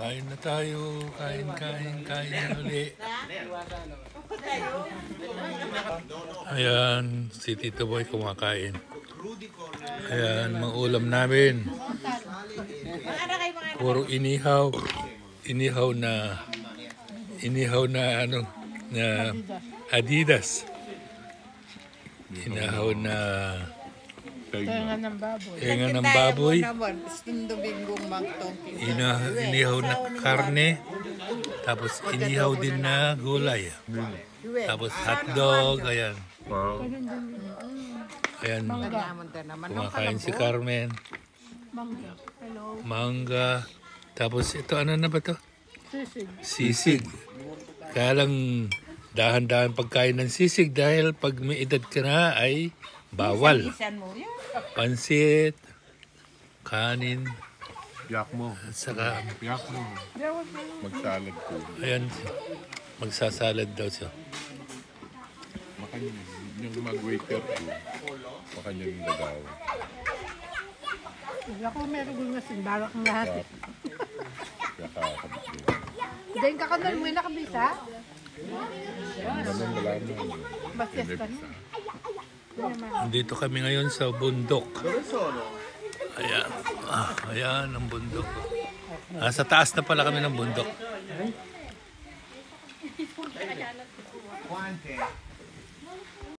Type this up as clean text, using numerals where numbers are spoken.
Kain na tayo. Kain uli. Ayan, si Tito Boy kumakain. Ayan, mga ulam namin. Puro inihaw. Inihaw na ano, na Adidas. Inihaw na Tenga ng baboy. tenga ng baboy. Inihaw na karne. Tapos inihaw din na gulay. Tapos hotdog. Ayan. Wow. Ayan. Kumakain si Carmen. Mangga. Hello. Mangga. Tapos ito, ano na ba to? Sisig. Sisig. Kaya lang dahan-dahan pagkain ng sisig dahil pag may edad ka na ay bawal. Pansit, kanin, Yak mo. at saka, Yak mo. Magsalad ko. ayan, magsasalad daw siya. Makanya yung mag-waiter ko. Makanya yung dagaw. Ako meron kong nasin. Barak ang lahat. Kakakabit. Diyan ka kanal mo yung nakabisa? Ganun wala mo. Bastos ka na. Dito kami ngayon sa bundok. Ayan, ayan ang bundok. Sa taas na pala kami ng bundok.